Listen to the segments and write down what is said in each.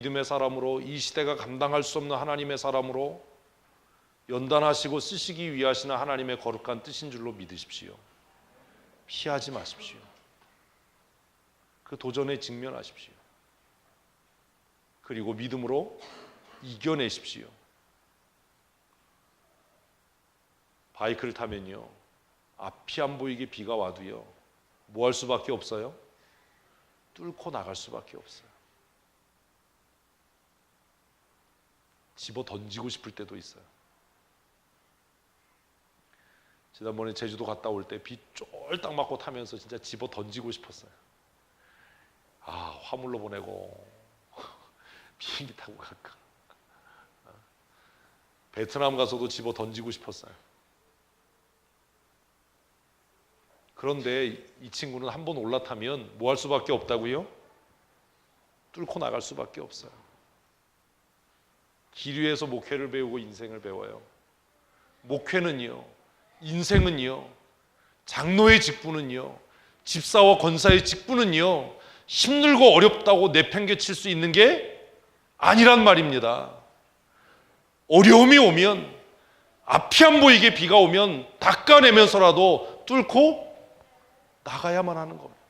믿음의 사람으로, 이 시대가 감당할 수 없는 하나님의 사람으로 연단하시고 쓰시기 위하시는 하나님의 거룩한 뜻인 줄로 믿으십시오. 피하지 마십시오. 그 도전에 직면하십시오. 그리고 믿음으로 이겨내십시오. 바이크를 타면요, 앞이 안 보이게 비가 와도요, 뭐 할 수밖에 없어요? 뚫고 나갈 수밖에 없어요. 집어 던지고 싶을 때도 있어요. 지난번에 제주도 갔다 올 때 비 쫄딱 맞고 타면서 진짜 집어 던지고 싶었어요. 아, 화물로 보내고 비행기 타고 갈까. 베트남 가서도 집어 던지고 싶었어요. 그런데 이 친구는 한 번 올라타면 뭐 할 수밖에 없다고요? 뚫고 나갈 수밖에 없어요. 길 위에서 목회를 배우고 인생을 배워요. 목회는요, 인생은요, 장로의 직분은요, 집사와 권사의 직분은요, 힘들고 어렵다고 내팽개칠 수 있는 게 아니란 말입니다. 어려움이 오면, 앞이 안 보이게 비가 오면 닦아내면서라도 뚫고 나가야만 하는 겁니다.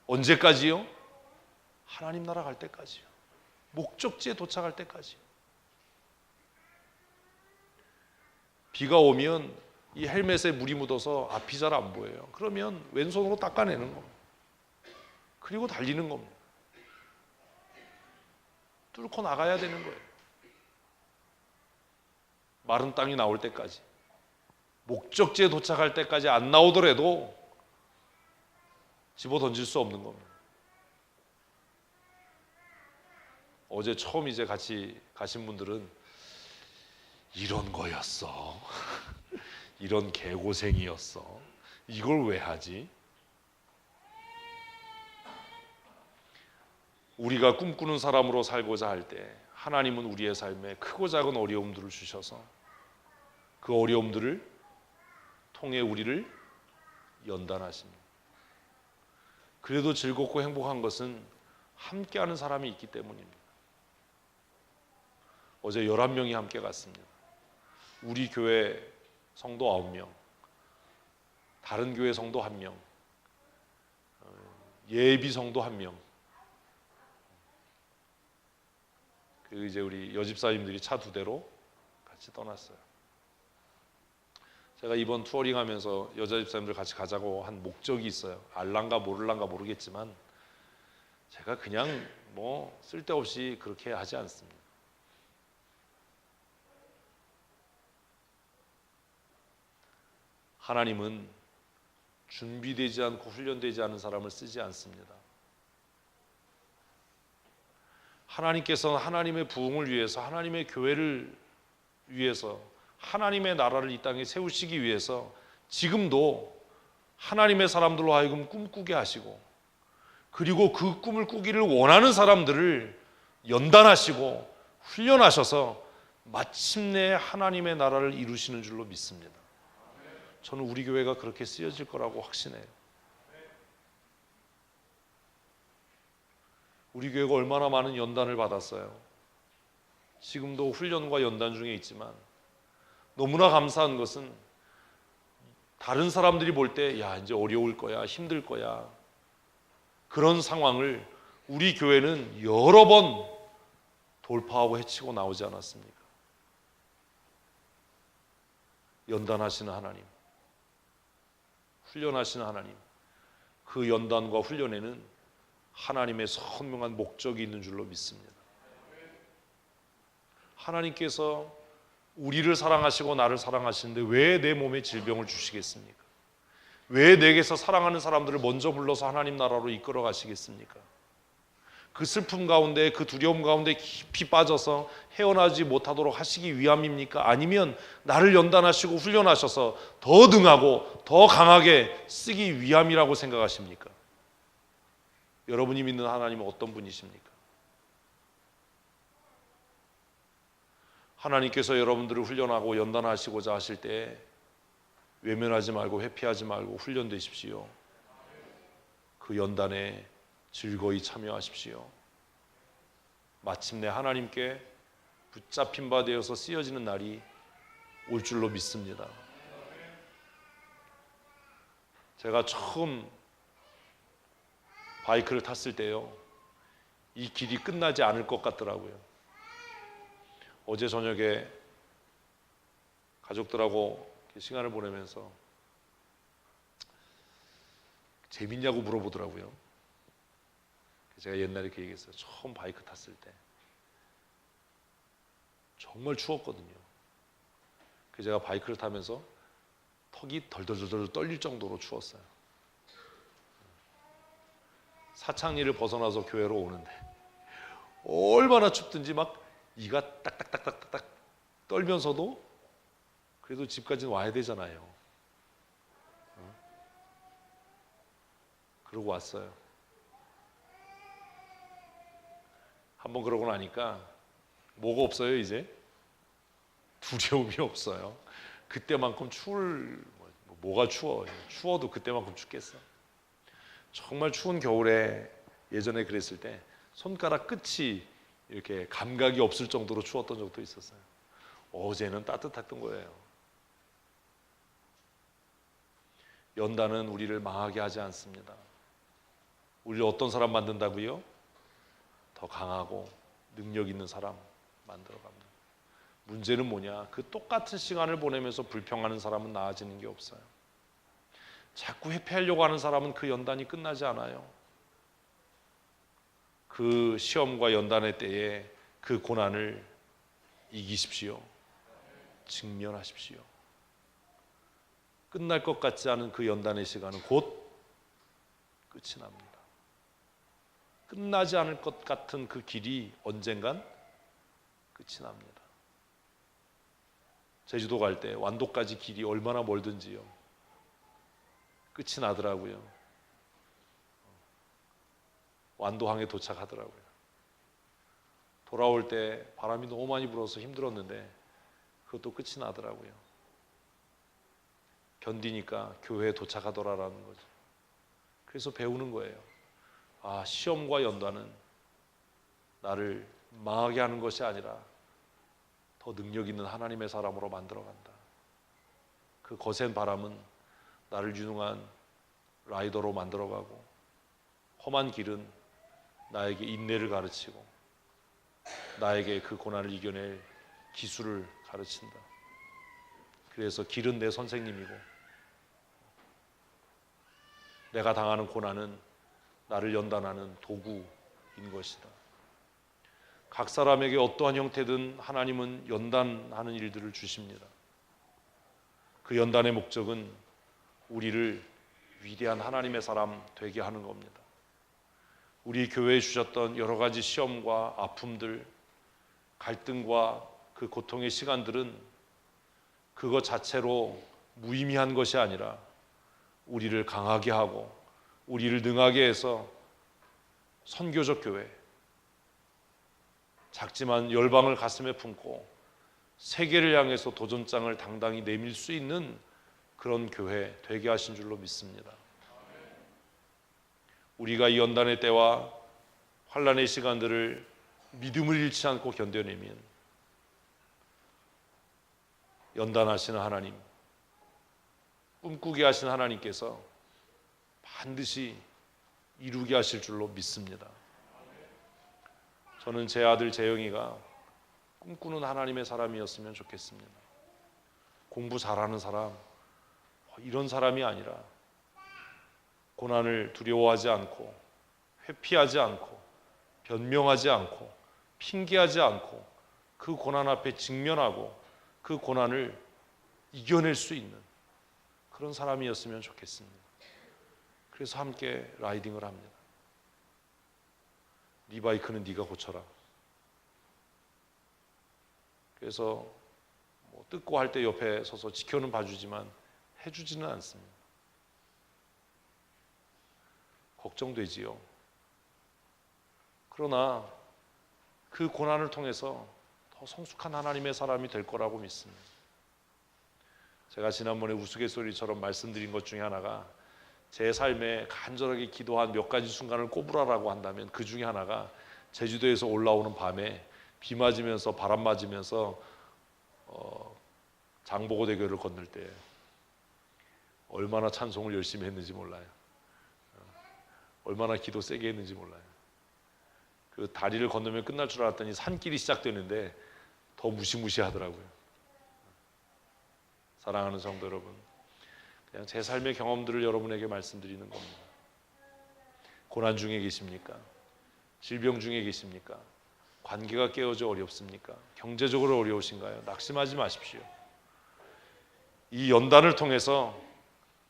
언제까지요? 하나님 나라 갈 때까지요. 목적지에 도착할 때까지. 비가 오면 이 헬멧에 물이 묻어서 앞이 잘 안 보여요. 그러면 왼손으로 닦아내는 겁니다. 그리고 달리는 겁니다. 뚫고 나가야 되는 거예요. 마른 땅이 나올 때까지, 목적지에 도착할 때까지 안 나오더라도 집어 던질 수 없는 겁니다. 어제 처음 이제 같이 가신 분들은 이런 거였어. 이런 개고생이었어. 이걸 왜 하지? 우리가 꿈꾸는 사람으로 살고자 할 때 하나님은 우리의 삶에 크고 작은 어려움들을 주셔서 그 어려움들을 통해 우리를 연단하십니다. 그래도 즐겁고 행복한 것은 함께하는 사람이 있기 때문입니다. 어제 11명이 함께 갔습니다. 우리 교회 성도 9명, 다른 교회 성도 1명, 예비 성도 1명, 그리고 이제 우리 여집사님들이 차 2대로 같이 떠났어요. 제가 이번 투어링 하면서 여자 집사님들 같이 가자고 한 목적이 있어요. 알란가 모를란가 모르겠지만 제가 그냥 뭐 쓸데없이 그렇게 하지 않습니다. 하나님은 준비되지 않고 훈련되지 않은 사람을 쓰지 않습니다. 하나님께서는 하나님의 부흥을 위해서, 하나님의 교회를 위해서, 하나님의 나라를 이 땅에 세우시기 위해서 지금도 하나님의 사람들로 하여금 꿈꾸게 하시고, 그리고 그 꿈을 꾸기를 원하는 사람들을 연단하시고 훈련하셔서 마침내 하나님의 나라를 이루시는 줄로 믿습니다. 저는 우리 교회가 그렇게 쓰여질 거라고 확신해요. 우리 교회가 얼마나 많은 연단을 받았어요. 지금도 훈련과 연단 중에 있지만 너무나 감사한 것은 다른 사람들이 볼 때 야, 이제 어려울 거야, 힘들 거야, 그런 상황을 우리 교회는 여러 번 돌파하고 헤치고 나오지 않았습니까? 연단하시는 하나님, 훈련하시는 하나님, 그 연단과 훈련에는 하나님의 선명한 목적이 있는 줄로 믿습니다. 하나님께서 우리를 사랑하시고 나를 사랑하시는데 왜 내 몸에 질병을 주시겠습니까? 왜 내게서 사랑하는 사람들을 먼저 불러서 하나님 나라로 이끌어 가시겠습니까? 그 슬픔 가운데, 그 두려움 가운데 깊이 빠져서 헤어나지 못하도록 하시기 위함입니까? 아니면 나를 연단하시고 훈련하셔서 더 능하고 더 강하게 쓰기 위함이라고 생각하십니까? 여러분이 믿는 하나님은 어떤 분이십니까? 하나님께서 여러분들을 훈련하고 연단하시고자 하실 때 외면하지 말고 회피하지 말고 훈련되십시오. 그 연단에 즐거이 참여하십시오. 마침내 하나님께 붙잡힌 바 되어서 쓰여지는 날이 올 줄로 믿습니다. 제가 처음 바이크를 탔을 때요, 이 길이 끝나지 않을 것 같더라고요. 어제 저녁에 가족들하고 시간을 보내면서 재밌냐고 물어보더라고요. 제가 옛날에 그 얘기했어요. 처음 바이크 탔을 때 정말 추웠거든요. 그래서 제가 바이크를 타면서 턱이 덜덜덜 떨릴 정도로 추웠어요. 사창리를 벗어나서 교회로 오는데 얼마나 춥든지 막 이가 딱딱딱딱딱 떨면서도 그래도 집까지는 와야 되잖아요. 그러고 왔어요. 한번 그러고 나니까 뭐가 없어요. 이제 두려움이 없어요. 그때만큼 뭐가 추워요. 추워도 그때만큼 춥겠어. 정말 추운 겨울에 예전에 그랬을 때 손가락 끝이 이렇게 감각이 없을 정도로 추웠던 적도 있었어요. 어제는 따뜻했던 거예요. 연단은 우리를 망하게 하지 않습니다. 우리를 어떤 사람 만든다고요? 더 강하고 능력 있는 사람 만들어갑니다. 문제는 뭐냐? 그 똑같은 시간을 보내면서 불평하는 사람은 나아지는 게 없어요. 자꾸 회피하려고 하는 사람은 그 연단이 끝나지 않아요. 그 시험과 연단의 때에 그 고난을 이기십시오. 직면하십시오. 끝날 것 같지 않은 그 연단의 시간은 곧 끝이 납니다. 끝나지 않을 것 같은 그 길이 언젠간 끝이 납니다. 제주도 갈 때 완도까지 길이 얼마나 멀든지요, 끝이 나더라고요. 완도항에 도착하더라고요. 돌아올 때 바람이 너무 많이 불어서 힘들었는데 그것도 끝이 나더라고요. 견디니까 교회에 도착하더라라는 거죠. 그래서 배우는 거예요. 아, 시험과 연단은 나를 망하게 하는 것이 아니라 더 능력 있는 하나님의 사람으로 만들어간다. 그 거센 바람은 나를 유능한 라이더로 만들어가고, 험한 길은 나에게 인내를 가르치고 나에게 그 고난을 이겨낼 기술을 가르친다. 그래서 길은 내 선생님이고 내가 당하는 고난은 나를 연단하는 도구인 것이다. 각 사람에게 어떠한 형태든 하나님은 연단하는 일들을 주십니다. 그 연단의 목적은 우리를 위대한 하나님의 사람 되게 하는 겁니다. 우리 교회에 주셨던 여러 가지 시험과 아픔들, 갈등과 그 고통의 시간들은 그것 자체로 무의미한 것이 아니라 우리를 강하게 하고 우리를 능하게 해서 선교적 교회, 작지만 열방을 가슴에 품고 세계를 향해서 도전장을 당당히 내밀 수 있는 그런 교회 되게 하신 줄로 믿습니다. 우리가 이 연단의 때와 환난의 시간들을 믿음을 잃지 않고 견뎌내면 연단하시는 하나님, 꿈꾸게 하신 하나님께서 반드시 이루게 하실 줄로 믿습니다. 저는 제 아들 재영이가 꿈꾸는 하나님의 사람이었으면 좋겠습니다. 공부 잘하는 사람, 이런 사람이 아니라 고난을 두려워하지 않고 회피하지 않고 변명하지 않고 핑계하지 않고 그 고난 앞에 직면하고 그 고난을 이겨낼 수 있는 그런 사람이었으면 좋겠습니다. 그래서 함께 라이딩을 합니다. 네 바이크는 네가 고쳐라. 그래서 뜯고 할 때 옆에 서서 지켜는 봐주지만 해주지는 않습니다. 걱정되지요. 그러나 그 고난을 통해서 더 성숙한 하나님의 사람이 될 거라고 믿습니다. 제가 지난번에 우스갯소리처럼 말씀드린 것 중에 하나가 제 삶에 간절하게 기도한 몇 가지 순간을 꼽으라라고 한다면 그 중에 하나가 제주도에서 올라오는 밤에 비 맞으면서 바람 맞으면서 장보고대교를 건널 때 얼마나 찬송을 열심히 했는지 몰라요. 얼마나 기도 세게 했는지 몰라요. 그 다리를 건너면 끝날 줄 알았더니 산길이 시작되는데 더 무시무시하더라고요. 사랑하는 성도 여러분, 그냥 제 삶의 경험들을 여러분에게 말씀드리는 겁니다. 고난 중에 계십니까? 질병 중에 계십니까? 관계가 깨어져 어렵습니까? 경제적으로 어려우신가요? 낙심하지 마십시오. 이 연단을 통해서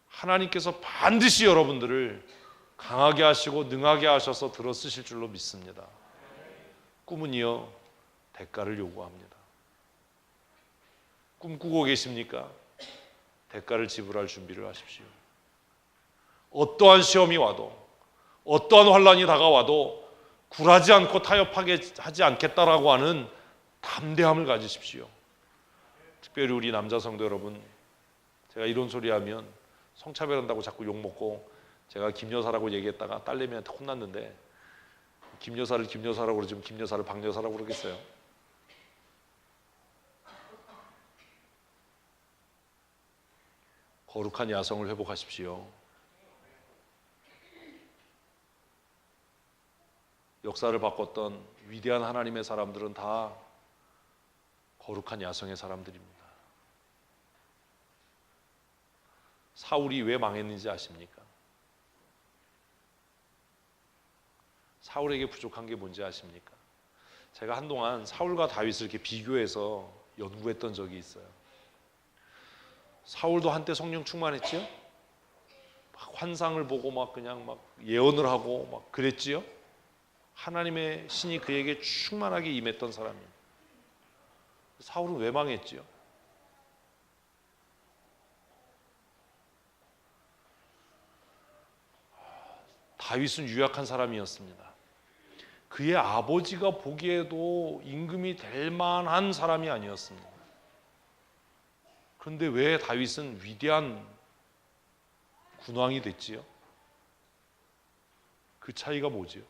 하나님께서 반드시 여러분들을 강하게 하시고 능하게 하셔서 들어쓰실 줄로 믿습니다. 꿈은요, 대가를 요구합니다. 꿈꾸고 계십니까? 대가를 지불할 준비를 하십시오. 어떠한 시험이 와도, 어떠한 환난이 다가와도 굴하지 않고 타협하게 하지 않겠다라고 하는 담대함을 가지십시오. 특별히 우리 남자 성도 여러분, 제가 이런 소리 하면 성차별한다고 자꾸 욕먹고, 제가 김여사라고 얘기했다가 딸내미한테 혼났는데, 김여사를 김여사라고 그러지 김여사를 박여사라고 그러겠어요? 거룩한 야성을 회복하십시오. 역사를 바꿨던 위대한 하나님의 사람들은 다 거룩한 야성의 사람들입니다. 사울이 왜 망했는지 아십니까? 사울에게 부족한 게 뭔지 아십니까? 제가 한동안 사울과 다윗을 이렇게 비교해서 연구했던 적이 있어요. 사울도 한때 성령 충만했지요? 막 환상을 보고 막 그냥 막 예언을 하고 막 그랬지요? 하나님의 신이 그에게 충만하게 임했던 사람이에요. 사울은 왜 망했지요? 다윗은 유약한 사람이었습니다. 그의 아버지가 보기에도 임금이 될 만한 사람이 아니었습니다. 그런데 왜 다윗은 위대한 군왕이 됐지요? 그 차이가 뭐지요?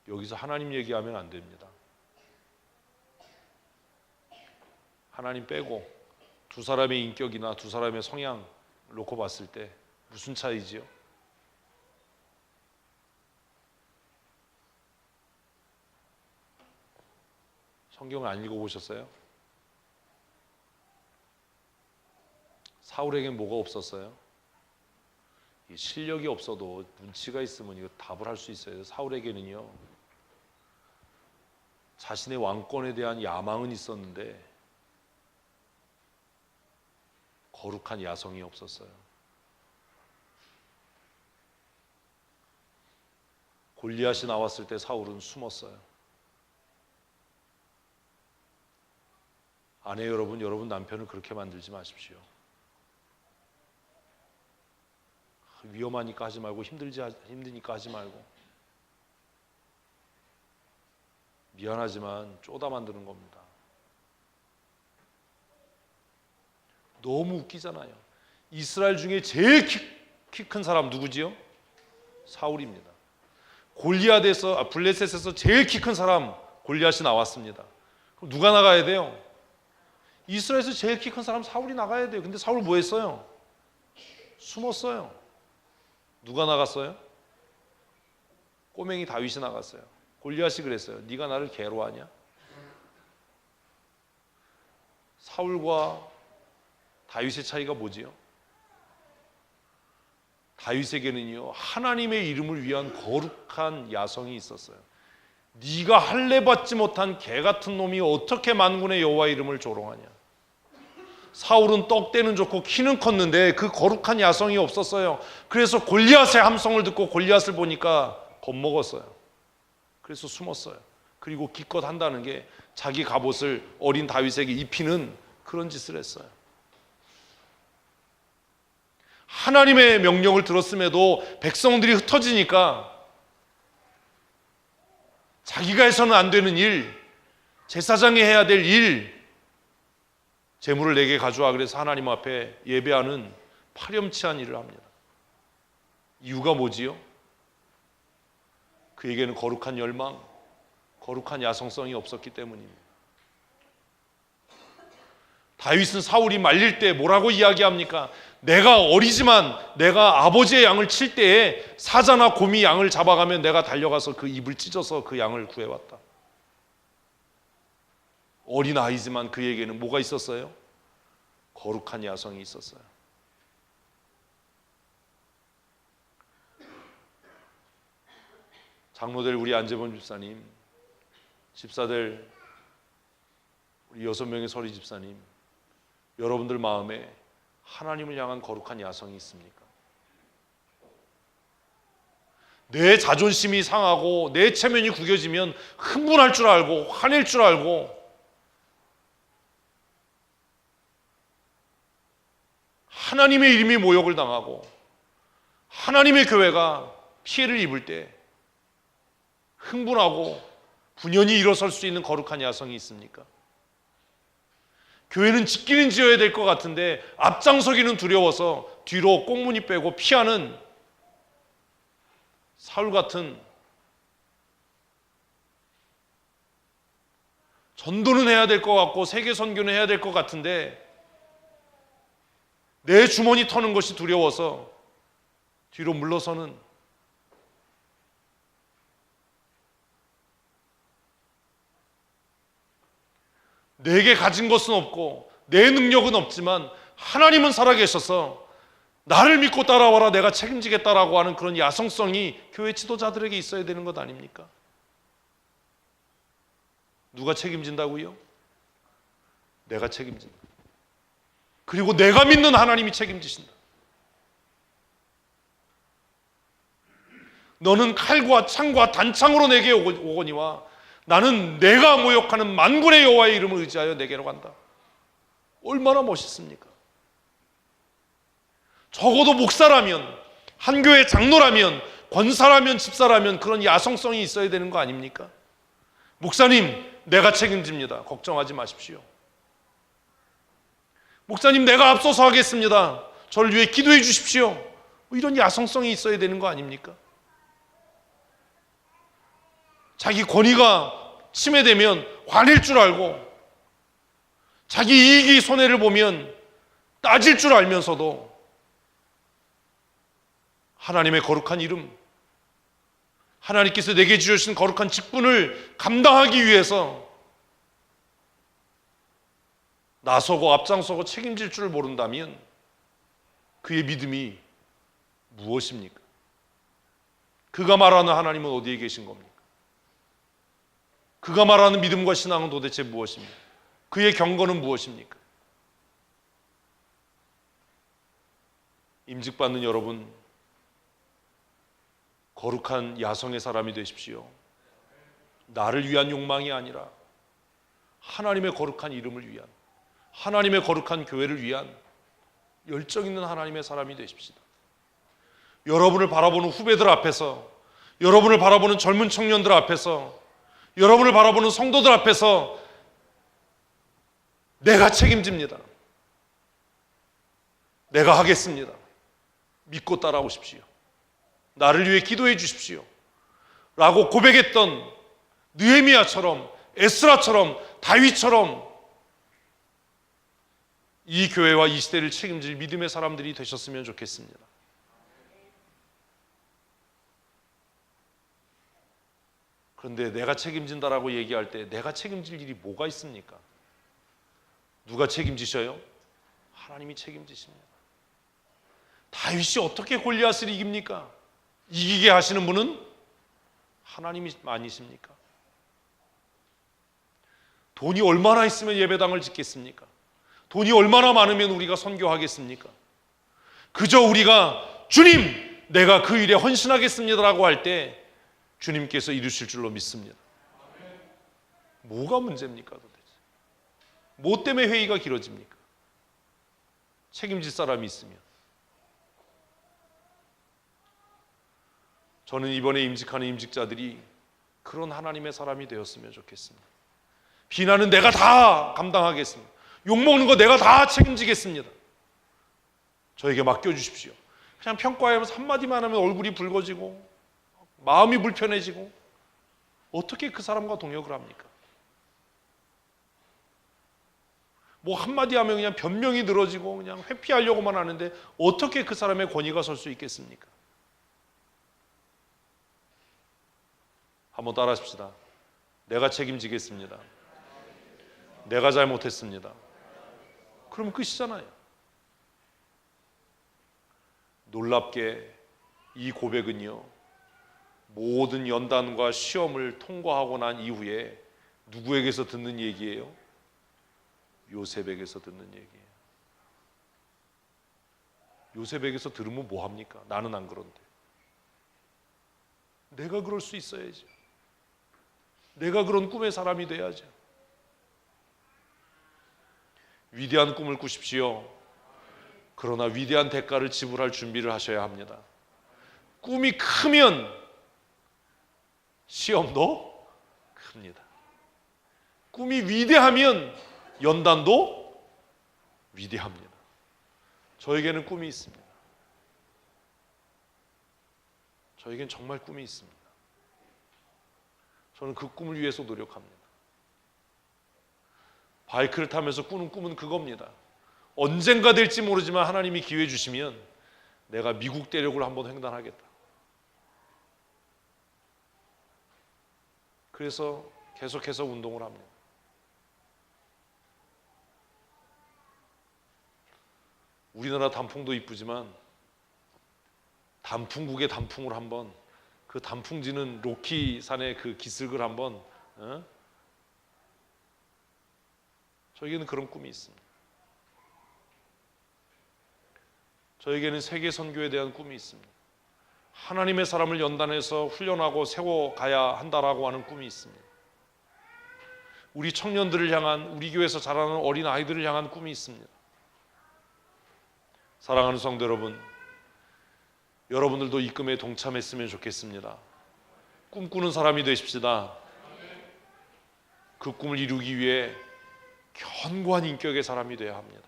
여기서 하나님 얘기하면 안 됩니다. 하나님 빼고 두 사람의 인격이나 두 사람의 성향 놓고 봤을 때 무슨 차이지요? 성경을 안 읽어보셨어요? 사울에겐 뭐가 없었어요? 실력이 없어도 눈치가 있으면 이거 답을 할 수 있어요. 사울에게는요, 자신의 왕권에 대한 야망은 있었는데 거룩한 야성이 없었어요. 골리앗이 나왔을 때 사울은 숨었어요. 아내 여러분, 여러분 남편을 그렇게 만들지 마십시오. 위험하니까 하지 말고, 힘드니까 하지 말고, 미안하지만 쪼다 만드는 겁니다. 너무 웃기잖아요. 이스라엘 중에 제일 키 큰 사람 누구지요? 사울입니다. 골리앗에서, 블레셋에서 제일 키 큰 사람 골리앗이 나왔습니다. 그럼 누가 나가야 돼요? 이스라엘에서 제일 키 큰 사람 사울이 나가야 돼요. 근데 사울 뭐 했어요? 숨었어요. 누가 나갔어요? 꼬맹이 다윗이 나갔어요. 골리앗이 그랬어요. 네가 나를 괴로워하냐? 사울과 다윗의 차이가 뭐지요? 다윗에게는요, 하나님의 이름을 위한 거룩한 야성이 있었어요. 네가 할례 받지 못한 개 같은 놈이 어떻게 만군의 여호와 이름을 조롱하냐? 사울은 떡대는 좋고 키는 컸는데 그 거룩한 야성이 없었어요. 그래서 골리앗의 함성을 듣고 골리앗을 보니까 겁먹었어요. 그래서 숨었어요. 그리고 기껏 한다는 게 자기 갑옷을 어린 다윗에게 입히는 그런 짓을 했어요. 하나님의 명령을 들었음에도 백성들이 흩어지니까 자기가 해서는 안 되는 일, 제사장이 해야 될 일, 재물을 내게 가져와 그래서 하나님 앞에 예배하는 파렴치한 일을 합니다. 이유가 뭐지요? 그에게는 거룩한 열망, 거룩한 야성성이 없었기 때문입니다. 다윗은 사울이 말릴 때 뭐라고 이야기합니까? 내가 어리지만 내가 아버지의 양을 칠 때에 사자나 곰이 양을 잡아가면 내가 달려가서 그 입을 찢어서 그 양을 구해왔다. 어린 아이지만 그에게는 뭐가 있었어요? 거룩한 야성이 있었어요. 장로들 우리 안재범 집사님, 집사들 우리 6명의 서리 집사님, 여러분들 마음에 하나님을 향한 거룩한 야성이 있습니까? 내 자존심이 상하고 내 체면이 구겨지면 흥분할 줄 알고 화낼 줄 알고 하나님의 이름이 모욕을 당하고 하나님의 교회가 피해를 입을 때 흥분하고 분연히 일어설 수 있는 거룩한 야성이 있습니까? 교회는 짓기는 지어야 될 것 같은데 앞장서기는 두려워서 뒤로 꽁무니 빼고 피하는 사울 같은, 전도는 해야 될 것 같고 세계 선교는 해야 될 것 같은데 내 주머니 터는 것이 두려워서 뒤로 물러서는, 내게 가진 것은 없고 내 능력은 없지만 하나님은 살아계셔서 나를 믿고 따라와라, 내가 책임지겠다라고 하는 그런 야성성이 교회 지도자들에게 있어야 되는 것 아닙니까? 누가 책임진다고요? 내가 책임진다. 그리고 내가 믿는 하나님이 책임지신다. 너는 칼과 창과 단창으로 내게 오거니와 나는 내가 모욕하는 만군의 여호와의 이름을 의지하여 내게로 간다. 얼마나 멋있습니까? 적어도 목사라면, 한 교회 장로라면, 권사라면, 집사라면 그런 야성성이 있어야 되는 거 아닙니까? 목사님, 내가 책임집니다. 걱정하지 마십시오. 목사님, 내가 앞서서 하겠습니다. 저를 위해 기도해 주십시오. 이런 야성성이 있어야 되는 거 아닙니까? 자기 권위가 침해되면 화낼 줄 알고, 자기 이익이 손해를 보면 따질 줄 알면서도 하나님의 거룩한 이름, 하나님께서 내게 주신 거룩한 직분을 감당하기 위해서 나서고 앞장서고 책임질 줄 모른다면 그의 믿음이 무엇입니까? 그가 말하는 하나님은 어디에 계신 겁니까? 그가 말하는 믿음과 신앙은 도대체 무엇입니까? 그의 경건은 무엇입니까? 임직받는 여러분, 거룩한 야성의 사람이 되십시오. 나를 위한 욕망이 아니라 하나님의 거룩한 이름을 위한, 하나님의 거룩한 교회를 위한 열정 있는 하나님의 사람이 되십시다. 여러분을 바라보는 후배들 앞에서, 여러분을 바라보는 젊은 청년들 앞에서, 여러분을 바라보는 성도들 앞에서 내가 책임집니다. 내가 하겠습니다. 믿고 따라오십시오. 나를 위해 기도해 주십시오. 라고 고백했던 느헤미야처럼, 에스라처럼, 다윗처럼 이 교회와 이 시대를 책임질 믿음의 사람들이 되셨으면 좋겠습니다. 그런데 내가 책임진다라고 얘기할 때 내가 책임질 일이 뭐가 있습니까? 누가 책임지셔요? 하나님이 책임지십니다. 다윗이 어떻게 골리앗을 이깁니까? 이기게 하시는 분은 하나님이십니까? 돈이 얼마나 있으면 예배당을 짓겠습니까? 돈이 얼마나 많으면 우리가 선교하겠습니까? 그저 우리가 주님, 내가 그 일에 헌신하겠습니다라고 할 때 주님께서 이루실 줄로 믿습니다. 뭐가 문제입니까 도대체? 뭐 때문에 회의가 길어집니까? 책임질 사람이 있으면. 저는 이번에 임직하는 임직자들이 그런 하나님의 사람이 되었으면 좋겠습니다. 비난은 내가 다 감당하겠습니다. 욕먹는 거 내가 다 책임지겠습니다. 저에게 맡겨주십시오. 그냥 평가하면서 한마디만 하면 얼굴이 붉어지고 마음이 불편해지고 어떻게 그 사람과 동역을 합니까? 뭐 한마디 하면 그냥 변명이 늘어지고 그냥 회피하려고만 하는데 어떻게 그 사람의 권위가 설 수 있겠습니까? 한번 따라하십시다. 내가 책임지겠습니다. 내가 잘못했습니다. 그러면 끝이잖아요. 놀랍게 이 고백은요, 모든 연단과 시험을 통과하고 난 이후에 누구에게서 듣는 얘기예요? 요셉에게서 듣는 얘기예요. 요셉에게서 들으면 뭐합니까? 나는 안 그런데. 내가 그럴 수 있어야죠. 내가 그런 꿈의 사람이 돼야죠. 위대한 꿈을 꾸십시오. 그러나 위대한 대가를 지불할 준비를 하셔야 합니다. 꿈이 크면 시험도 큽니다. 꿈이 위대하면 연단도 위대합니다. 저에게는 꿈이 있습니다. 저에겐 정말 꿈이 있습니다. 저는 그 꿈을 위해서 노력합니다. 바이크를 타면서 꾸는 꿈은 그겁니다. 언젠가 될지 모르지만 하나님이 기회 주시면 내가 미국 대륙을 한번 횡단하겠다. 그래서 계속해서 운동을 합니다. 우리나라 단풍도 이쁘지만 단풍국의 단풍을 한번, 그 단풍지는 로키산의 그 기슭을 한번, 저에게는 그런 꿈이 있습니다. 저에게는 세계 선교에 대한 꿈이 있습니다. 하나님의 사람을 연단해서 훈련하고 세워가야 한다라고 하는 꿈이 있습니다. 우리 청년들을 향한, 우리 교회에서 자라는 어린 아이들을 향한 꿈이 있습니다. 사랑하는 성도 여러분, 여러분들도 이 꿈에 동참했으면 좋겠습니다. 꿈꾸는 사람이 되십시다. 그 꿈을 이루기 위해 견고한 인격의 사람이 되어야 합니다.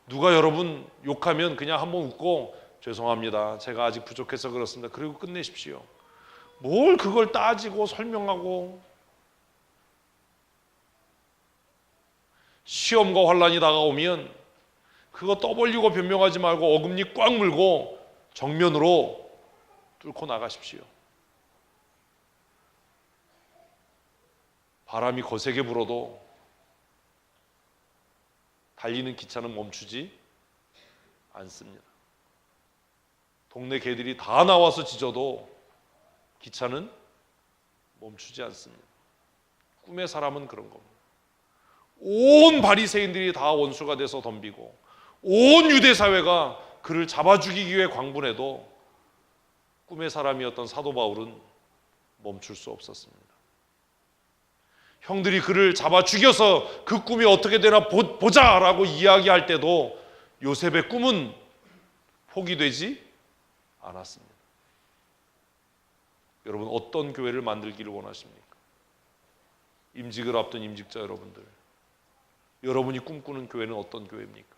누가 여러분 욕하면 그냥 한번 웃고 죄송합니다, 제가 아직 부족해서 그렇습니다, 그리고 끝내십시오. 뭘 그걸 따지고 설명하고. 시험과 환난이 다가오면 그거 떠벌리고 변명하지 말고 어금니 꽉 물고 정면으로 뚫고 나가십시오. 바람이 거세게 불어도 달리는 기차는 멈추지 않습니다. 동네 개들이 다 나와서 짖어도 기차는 멈추지 않습니다. 꿈의 사람은 그런 겁니다. 온 바리새인들이 다 원수가 돼서 덤비고 온 유대 사회가 그를 잡아 죽이기 위해 광분해도 꿈의 사람이었던 사도 바울은 멈출 수 없었습니다. 형들이 그를 잡아 죽여서 그 꿈이 어떻게 되나 보자라고 이야기할 때도 요셉의 꿈은 포기되지 않았습니다. 여러분, 어떤 교회를 만들기를 원하십니까? 임직을 앞둔 임직자 여러분들, 여러분이 꿈꾸는 교회는 어떤 교회입니까?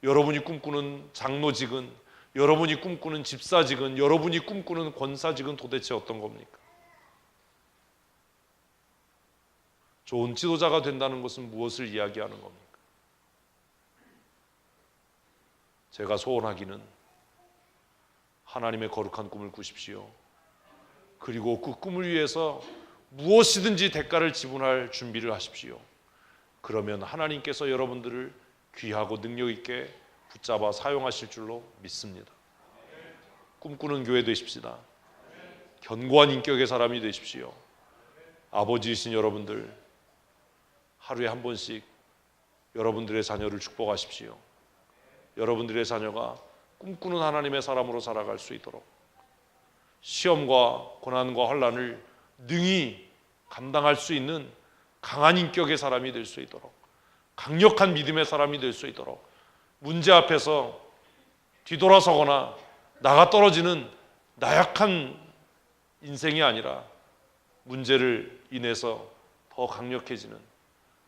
여러분이 꿈꾸는 장로직은, 여러분이 꿈꾸는 집사직은, 여러분이 꿈꾸는 권사직은 도대체 어떤 겁니까? 좋은 지도자가 된다는 것은 무엇을 이야기하는 겁니까? 제가 소원하기는 하나님의 거룩한 꿈을 꾸십시오. 그리고 그 꿈을 위해서 무엇이든지 대가를 지불할 준비를 하십시오. 그러면 하나님께서 여러분들을 귀하고 능력 있게 붙잡아 사용하실 줄로 믿습니다. 꿈꾸는 교회 되십시다. 견고한 인격의 사람이 되십시오. 아버지이신 여러분들, 하루에 한 번씩 여러분들의 자녀를 축복하십시오. 여러분들의 자녀가 꿈꾸는 하나님의 사람으로 살아갈 수 있도록, 시험과 고난과 환난을 능히 감당할 수 있는 강한 인격의 사람이 될 수 있도록, 강력한 믿음의 사람이 될 수 있도록, 문제 앞에서 뒤돌아서거나 나가 떨어지는 나약한 인생이 아니라 문제를 인해서 더 강력해지는,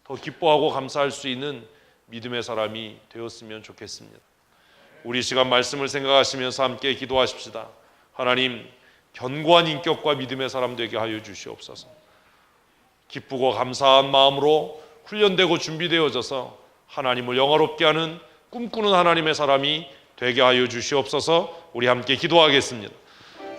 더 기뻐하고 감사할 수 있는 믿음의 사람이 되었으면 좋겠습니다. 우리 시간 말씀을 생각하시면서 함께 기도하십시다. 하나님, 견고한 인격과 믿음의 사람 되게 하여 주시옵소서. 기쁘고 감사한 마음으로 훈련되고 준비되어져서 하나님을 영화롭게 하는 꿈꾸는 하나님의 사람이 되게 하여 주시옵소서. 우리 함께 기도하겠습니다.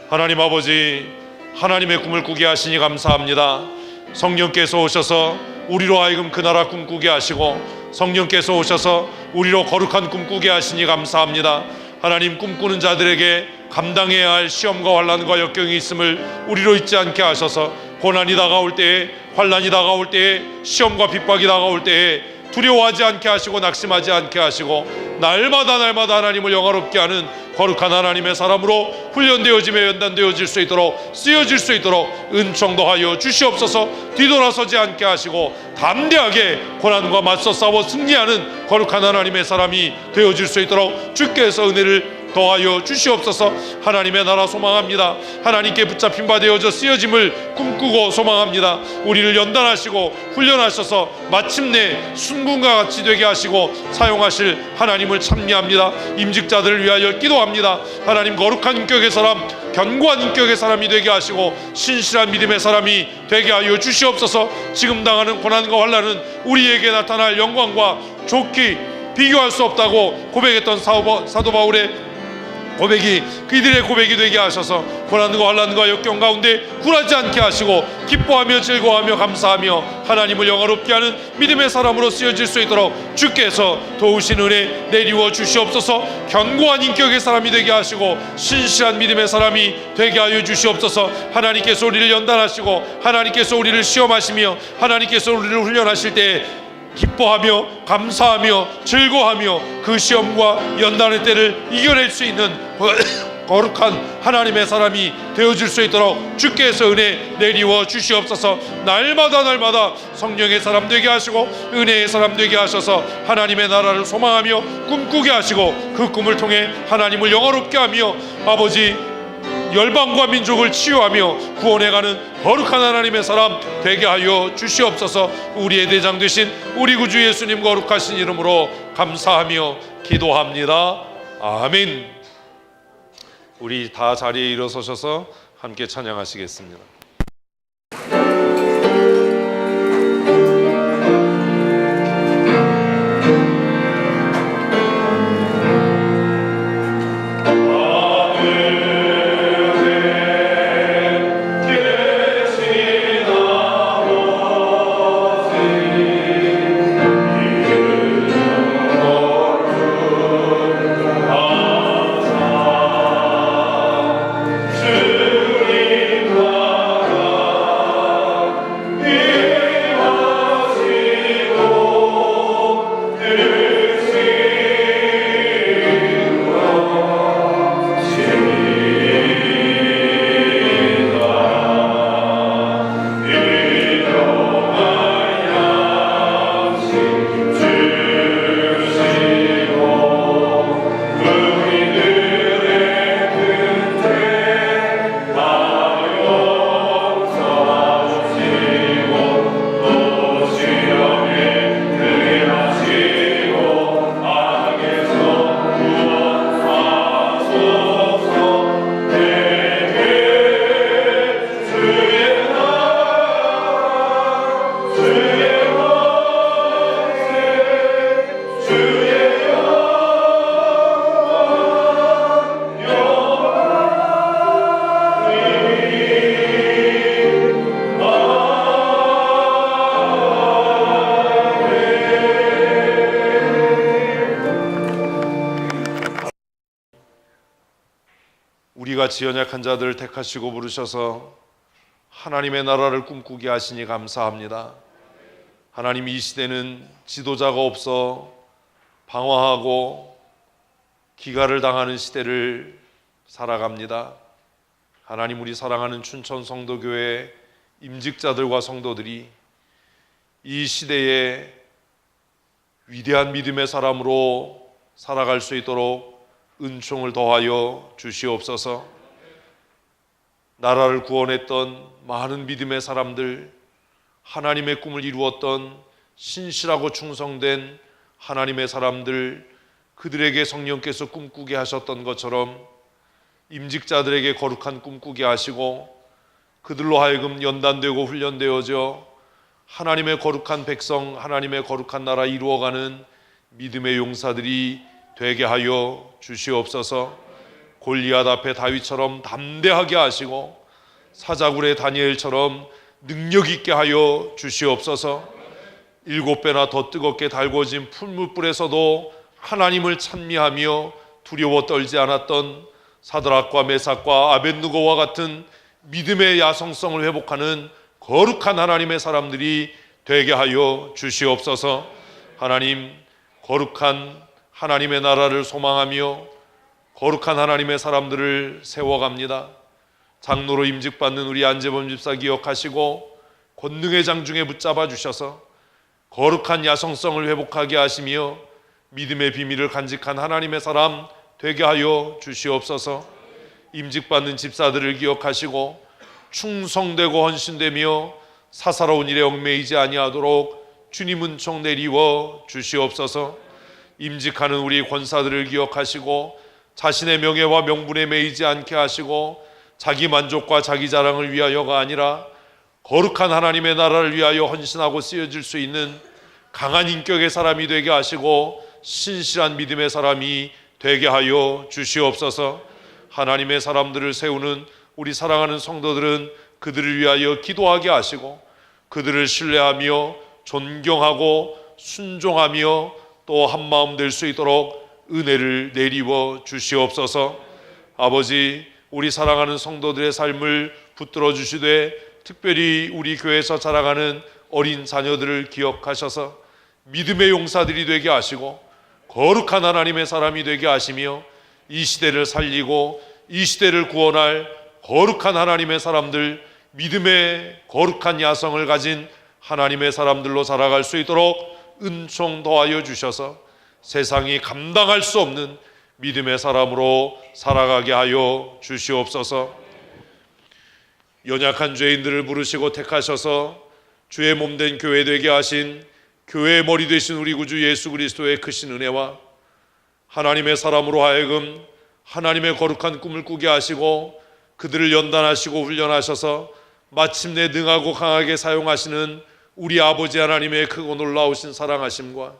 하나님 아버지, 하나님의 꿈을 꾸게 하시니 감사합니다. 성령께서 오셔서 우리로 하여금 그 나라 꿈꾸게 하시고 성령께서 오셔서 우리로 거룩한 꿈 꾸게 하시니 감사합니다. 하나님, 꿈꾸는 자들에게 감당해야 할 시험과 환난과 역경이 있음을 우리로 잊지 않게 하셔서 고난이 다가올 때에, 환난이 다가올 때에, 시험과 핍박이 다가올 때에 두려워하지 않게 하시고 낙심하지 않게 하시고 날마다 하나님을 영화롭게 하는 거룩한 하나님의 사람으로 훈련되어지며 연단되어질 수 있도록, 쓰여질 수 있도록 은총도 하여 주시옵소서. 뒤돌아서지 않게 하시고 담대하게 고난과 맞서 싸워 승리하는 거룩한 하나님의 사람이 되어질 수 있도록 주께서 은혜를 더하여 주시옵소서. 하나님의 나라 소망합니다. 하나님께 붙잡힌 바 되어져 쓰여짐을 꿈꾸고 소망합니다. 우리를 연단하시고 훈련하셔서 마침내 순금과 같이 되게 하시고 사용하실 하나님을 찬미합니다. 임직자들을 위하여 기도합니다. 하나님, 거룩한 인격의 사람, 견고한 인격의 사람이 되게 하시고 신실한 믿음의 사람이 되게 하여 주시옵소서. 지금 당하는 고난과 환난은 우리에게 나타날 영광과 좋기 비교할 수 없다고 고백했던 사도 바울의 고백이 그들의 고백이 되게 하셔서 고난과 환난과 역경 가운데 굴하지 않게 하시고 기뻐하며 즐거워하며 감사하며 하나님을 영화롭게 하는 믿음의 사람으로 쓰여질 수 있도록 주께서 도우신 은혜 내리워 주시옵소서. 견고한 인격의 사람이 되게 하시고 신실한 믿음의 사람이 되게 하여 주시옵소서. 하나님께서 우리를 연단하시고 하나님께서 우리를 시험하시며 하나님께서 우리를 훈련하실 때에 기뻐하며 감사하며 즐거워하며 그 시험과 연단의 때를 이겨낼 수 있는 거룩한 하나님의 사람이 되어질 수 있도록 주께서 은혜 내리워 주시옵소서. 날마다 성령의 사람 되게 하시고 은혜의 사람 되게 하셔서 하나님의 나라를 소망하며 꿈꾸게 하시고 그 꿈을 통해 하나님을 영화롭게 하며 아버지 열방과 민족을 치유하며 구원해가는 거룩한 하나님의 사람 되게 하여 주시옵소서. 우리의 대장 되신 우리 구주 예수님 거룩하신 이름으로 감사하며 기도합니다. 아멘. 우리 다 자리에 일어서셔서 함께 찬양하시겠습니다. 우리같이 연약한 자들을 택하시고 부르셔서 하나님의 나라를 꿈꾸게 하시니 감사합니다. 하나님, 이 시대는 지도자가 없어 방황하고 기갈을 당하는 시대를 살아갑니다. 하나님, 우리 사랑하는 춘천 성도교회 임직자들과 성도들이 이 시대에 위대한 믿음의 사람으로 살아갈 수 있도록 은총을 더하여 주시옵소서. 나라를 구원했던 많은 믿음의 사람들, 하나님의 꿈을 이루었던 신실하고 충성된 하나님의 사람들, 그들에게 성령께서 꿈꾸게 하셨던 것처럼 임직자들에게 거룩한 꿈 꾸게 하시고 그들로 하여금 연단되고 훈련되어져 하나님의 거룩한 백성, 하나님의 거룩한 나라 이루어가는 믿음의 용사들이 되게 하여 주시옵소서. 골리앗 앞에 다윗처럼 담대하게 하시고 사자굴의 다니엘처럼 능력 있게 하여 주시옵소서. 7배나 더 뜨겁게 달궈진 풀무불에서도 하나님을 찬미하며 두려워 떨지 않았던 사드락과 메삭과 아벳느고와 같은 믿음의 야성성을 회복하는 거룩한 하나님의 사람들이 되게 하여 주시옵소서. 하나님, 거룩한 하나님의 나라를 소망하며 거룩한 하나님의 사람들을 세워갑니다. 장로로 임직받는 우리 안재범 집사 기억하시고 권능의 장중에 붙잡아 주셔서 거룩한 야성성을 회복하게 하시며 믿음의 비밀을 간직한 하나님의 사람 되게 하여 주시옵소서. 임직받는 집사들을 기억하시고 충성되고 헌신되며 사사로운 일에 얽매이지 아니하도록 주님 은총 내리워 주시옵소서. 임직하는 우리 권사들을 기억하시고 자신의 명예와 명분에 매이지 않게 하시고 자기 만족과 자기 자랑을 위하여가 아니라 거룩한 하나님의 나라를 위하여 헌신하고 쓰여질 수 있는 강한 인격의 사람이 되게 하시고 신실한 믿음의 사람이 되게 하여 주시옵소서. 하나님의 사람들을 세우는 우리 사랑하는 성도들은 그들을 위하여 기도하게 하시고 그들을 신뢰하며 존경하고 순종하며 또 한마음 될 수 있도록 은혜를 내리워 주시옵소서. 아버지, 우리 사랑하는 성도들의 삶을 붙들어 주시되 특별히 우리 교회에서 자라가는 어린 자녀들을 기억하셔서 믿음의 용사들이 되게 하시고 거룩한 하나님의 사람이 되게 하시며 이 시대를 살리고 이 시대를 구원할 거룩한 하나님의 사람들, 믿음의 거룩한 야성을 가진 하나님의 사람들로 살아갈 수 있도록 은총 더하여 주셔서 세상이 감당할 수 없는 믿음의 사람으로 살아가게 하여 주시옵소서. 연약한 죄인들을 부르시고 택하셔서 주의 몸된 교회 되게 하신 교회의 머리 되신 우리 구주 예수 그리스도의 크신 은혜와 하나님의 사람으로 하여금 하나님의 거룩한 꿈을 꾸게 하시고 그들을 연단하시고 훈련하셔서 마침내 능하고 강하게 사용하시는 우리 아버지 하나님의 크고 놀라우신 사랑하심과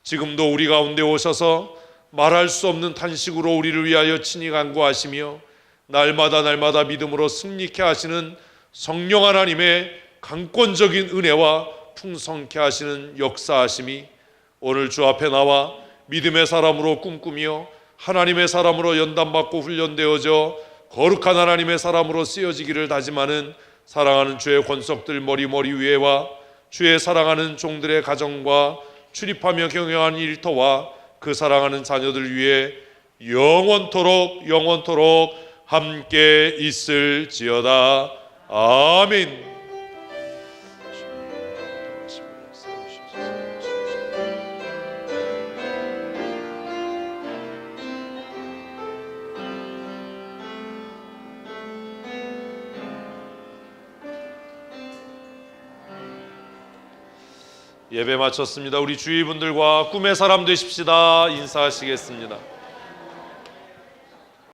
지금도 우리 가운데 오셔서 말할 수 없는 탄식으로 우리를 위하여 친히 간구하시며 날마다 믿음으로 승리케 하시는 성령 하나님의 강권적인 은혜와 풍성케 하시는 역사하심이 오늘 주 앞에 나와 믿음의 사람으로 꿈꾸며 하나님의 사람으로 연단받고 훈련되어져 거룩한 하나님의 사람으로 쓰여지기를 다짐하는 사랑하는 주의 권속들 머리 위에와 주의 사랑하는 종들의 가정과 출입하며 경영하는 일터와 그 사랑하는 자녀들 위해 영원토록 함께 있을지어다. 아멘. 예배 마쳤습니다. 우리 주위분들과 꿈의 사람 되십시다. 인사하시겠습니다.